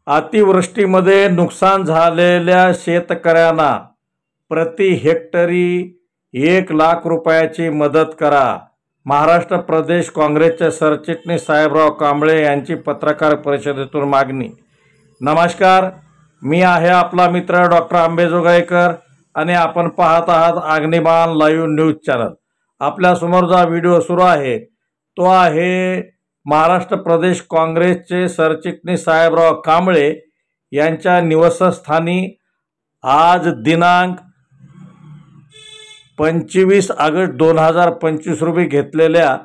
अतिवृष्टीमध्ये नुकसान झालेल्या शेतकऱ्यांना प्रति हेक्टरी 1,00,000 रुपयाची मदत करा। महाराष्ट्र प्रदेश काँग्रेसचे सरचिटणीस साहेबराव कांबळे यांची पत्रकार परिषदेतून मागणी। नमस्कार, मी आहे आपला मित्र डॉक्टर आंबेजोगाईकर आणि आपण पाहत आहात अग्निबाण लाईव्ह न्यूज चॅनल। आपल्या समोर जो व्हिडिओ सुरू आहे तो आहे महाराष्ट्र प्रदेश काँग्रेसचे सरचिटणीस साहेबराव कांबळे यांच्या निवासस्थानी आज दिनांक 25 ऑगस्ट 2025 रोजी घेतलेल्या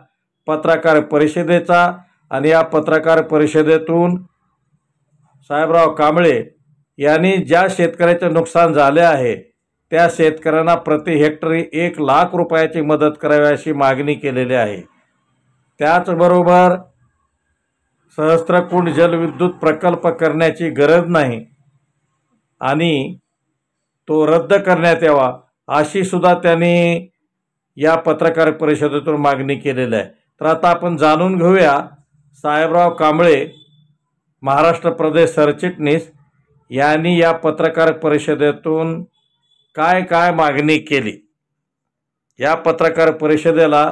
पत्रकार परिषदेचा। आणि या पत्रकार परिषदेतून साहेबराव कांबळे यांनी ज्या शेतकऱ्याचे नुकसान झाले आहे त्या शेतकऱ्यांना प्रति हेक्टरी 1,00,000 रुपयाची मदत करावी अशी मागणी केलेली आहे। त्याचबरोबर सहस्त्रकुंड जलविद्युत प्रकल्प करण्याची गरज नाही आणि तो रद्द करण्यात यावा अशी सुद्धा त्यांनी या पत्रकार परिषदेतून मागणी केलेली आहे। तर आता आपण जाणून घेऊया साहेबराव कांबळे महाराष्ट्र प्रदेश सरचिटणीस यांनी या पत्रकार परिषदेतून काय काय मागणी केली। या पत्रकार परिषदेला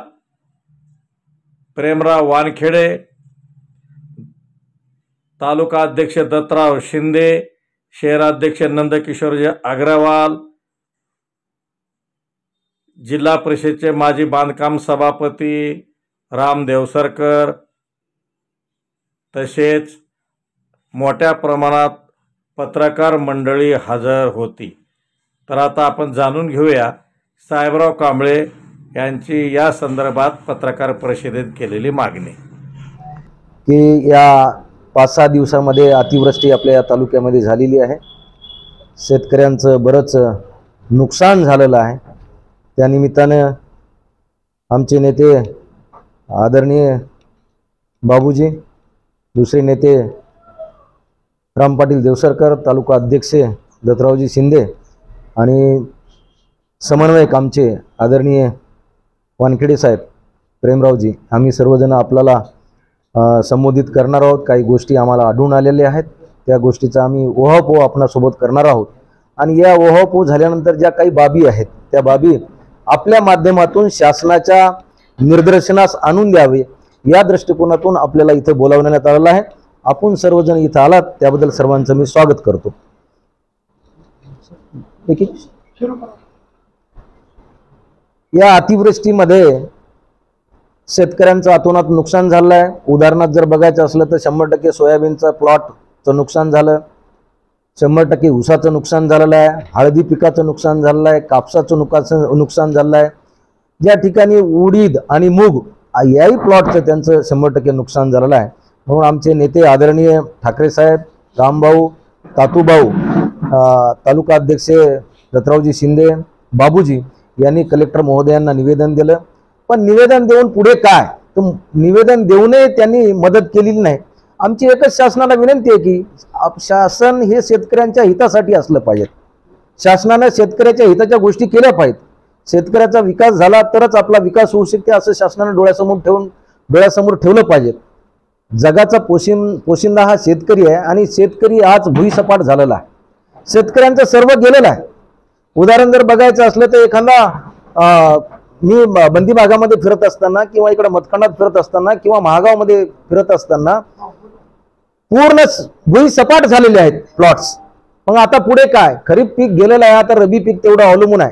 प्रेमराव वानखेडे, तालुका अध्यक्ष दत्तराव शिंदे, शहराध्यक्ष नंदकिशोरजी अग्रवाल, जिल्हा परिषदेचे माजी बांधकाम सभापती राम देवसरकर तसेच मोठ्या प्रमाणात पत्रकार मंडळी हजर होती। तर आता आपण जाणून घेऊया साहेबराव कांबळे यांची या संदर्भात पत्रकार परिषदेत केलेली मागणी। की या 5-6 दिवसामध्ये अतिवृष्टी आपल्या या तालुक्यामध्ये झालेली आहे। शेतकऱ्यांचं बरंच नुकसान झालेलं आहे। त्या निमित्तानं आमचे नेते आदरणीय बाबूजी, दुसरे नेते राम पाटील देवसरकर, तालुका अध्यक्ष दत्तरावजी शिंदे आणि समन्वयक आमचे आदरणीय वानखेडे साहेब, प्रेमरावजी, आम्ही सर्वजण आपल्याला संबोधित करणार आहोत। काही गोष्टी आम्हाला आढळून आलेल्या आहेत, त्या गोष्टीचा आम्ही ओहापोह आपणासोबत करणार आहोत। आणि या ओहापोह झाल्यानंतर ज्या काही बाबी आहेत त्या बाबी आपल्या माध्यमातून शासनाच्या निर्देशनास आणून द्यावे या दृष्टिकोनातून आपल्याला इथं बोलावण्यात आलेलं आहे। आपण सर्वजण इथं आलात त्याबद्दल सर्वांचं मी स्वागत करतो। या अतिवृष्टीमध्ये शेतकऱ्यांचं अतोनात नुकसान झालं आहे। उदाहरणार्थ जर बघायचं असलं तर 100% सोयाबीनचं प्लॉटचं नुकसान झालं, 100% ऊसाचं नुकसान झालेलं आहे, हळदी पिकाचं नुकसान झालेलं आहे, कापसाचं नुकसान झालं आहे। ज्या ठिकाणी उडीद आणि मूग याही प्लॉटचं त्यांचं 100% नुकसान झालेलं आहे। म्हणून आमचे नेते आदरणीय ठाकरे साहेब, रामभाऊ, तातूभाऊ, तालुका अध्यक्ष दत्तरावजी शिंदे, बाबूजी यांनी कलेक्टर महोदयांना निवेदन दिलं। पण निवेदन देऊन पुढे काय, तर निवेदन देऊनही त्यांनी मदत केलेली नाही। आमची एकच शासनाला विनंती आहे की शासन हे शेतकऱ्यांच्या हितासाठी असलं पाहिजे। शासनाने शेतकऱ्याच्या हिताच्या गोष्टी केल्या पाहिजेत। शेतकऱ्याचा विकास झाला तरच आपला विकास होऊ शकते असं शासनाने डोळ्यासमोर ठेवलं पाहिजे। जगाचा पोशिंदा हा शेतकरी आहे आणि शेतकरी आज भुईसपाट झालेला आहे। शेतकऱ्यांचं सर्व गेलेलं आहे। उदाहरण जर बघायचं असलं तर एखादा मी बंदी भागामध्ये फिरत असताना किंवा इकडे मतखंडात फिरत असताना किंवा महागावमध्ये फिरत असताना पूर्ण भुईसपाट झालेले आहेत प्लॉट्स। मग आता पुढे काय, खरीप पीक गेलेलं आहे, आता रबी पीक तेवढं अवलंबून आहे।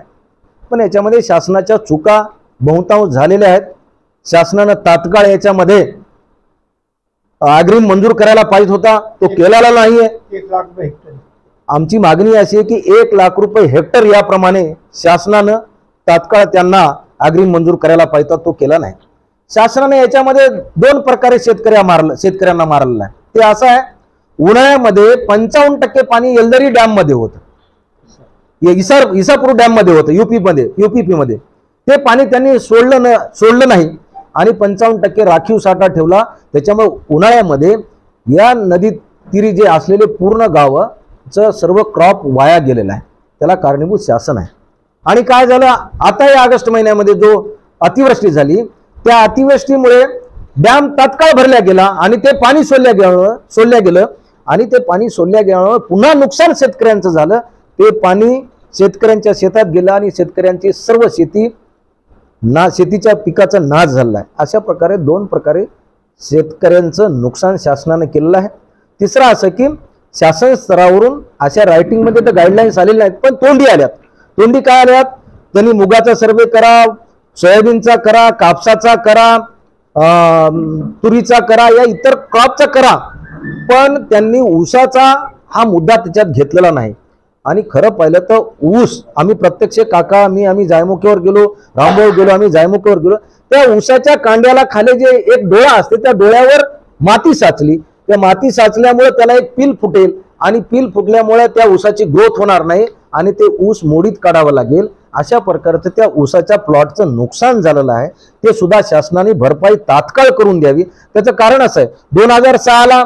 पण याच्यामध्ये शासनाच्या चुका बहुतांश झालेल्या आहेत। शासनाने तात्काळ याच्यामध्ये अग्रिम मंजूर करायला पाहिजे होता, तो केलेला नाहीये। 1,00,000 हेक्टर आमची मागणी अशी आहे की 1,00,000 रुपये हेक्टर याप्रमाणे शासनानं तात्काळ त्यांना अग्रिम मंजूर करायला पाहिजे, तो केला नाही। शासनाने याच्यामध्ये 2 प्रकारे शेतकऱ्यांना मारलेलं आहे। ते असं आहे, उन्हाळ्यामध्ये 55% पाणी येलदरी डॅम मध्ये होतं, इसापूर डॅम मध्ये होतं, यूपीपी मध्ये। ते पाणी त्यांनी सोडलं नाही आणि 55% राखीव साठा ठेवला। त्याच्यामुळे उन्हाळ्यामध्ये या नदी तीरी जे असलेले पूर्ण गावाचं सर्व क्रॉप वाया गेलेला आहे। त्याला कारणीभूत शासन आहे। आणि काय झालं, आता या ऑगस्ट महिन्यामध्ये जो अतिवृष्टी झाली त्या अतिवृष्टीमुळे डॅम तात्काळ भरल्या गेला आणि ते पाणी सोडल्या गेलं आणि ते पाणी सोडल्या गेल्यामुळे पुन्हा नुकसान शेतकऱ्यांचं झालं. ते पाणी शेतकऱ्यांच्या शेतात गेलं आणि शेतकऱ्यांची सर्व शेतीच्या पिकाचा नाश झाला आहे. अशा प्रकारे 2 प्रकारे शेतकऱ्यांचं नुकसान शासनाने केलेलं आहे. तिसरं असं की शासन स्तरावरून अशा रायटिंगमध्ये तर गाईडलाईन्स आलेल्या नाहीत, पण तोंडी आल्यात. तोंडी काय आल्यात? त्यांनी मुगाचा सर्वे करा, सोयाबीनचा करा, कापसाचा करा, तुरीचा करा, या इतर क्रॉपचा करा, पण त्यांनी ऊसाचा हा मुद्दा त्याच्यात घेतलेला नाही. आणि खरं पाहिलं तर ऊस, आम्ही प्रत्यक्ष काका आम्ही जायमुखेवर गेलो, रामभाऊ गेलो, आम्ही जायमुखेवर गेलो, त्या ऊसाच्या कांड्याला खाली जे एक डोळा असते त्या डोळ्यावर माती साचली. त्या माती साचल्यामुळे त्याला एक पील फुटेल आणि पील फुटल्यामुळे त्या ऊसाची ग्रोथ होणार नाही आणि ते ऊस मोडीत काढावं लागेल. अशा प्रकारचं त्या ऊसाच्या प्लॉटचं नुकसान झालेलं आहे. ते सुद्धा शासनाने भरपाई तात्काळ करून द्यावी. त्याचं कारण असं आहे, 2006ला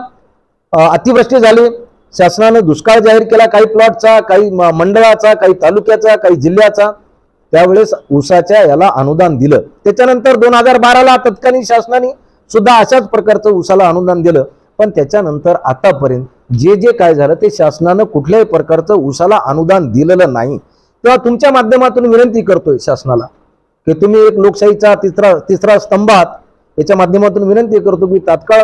अतिवृष्टी झाली, शासनाने दुष्काळ जाहीर केला, काही प्लॉटचा, काही मंडळाचा, काही तालुक्याचा, काही जिल्ह्याचा. त्यावेळेस ऊसाच्या याला अनुदान दिलं. त्याच्यानंतर 2012ला तत्कालीन शासनाने सुद्धा अशाच प्रकारचं ऊसाला अनुदान दिलं. पण त्याच्यानंतर आतापर्यंत जे काय झालं ते शासनानं कुठल्याही प्रकारचं ऊसाला अनुदान दिलेलं नाही. तेव्हा तुमच्या माध्यमातून विनंती करतोय शासनाला की तुम्ही एक लोकशाहीचा तिसरा स्तंभ आहात. याच्या माध्यमातून विनंती करतो की तात्काळ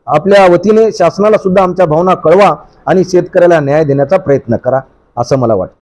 आपल्या वतीने शासनाला सुद्धा आमच्या भावना कळवा आणि शेतकऱ्याला न्याय देण्याचा प्रयत्न करा, असं मला वाटतं.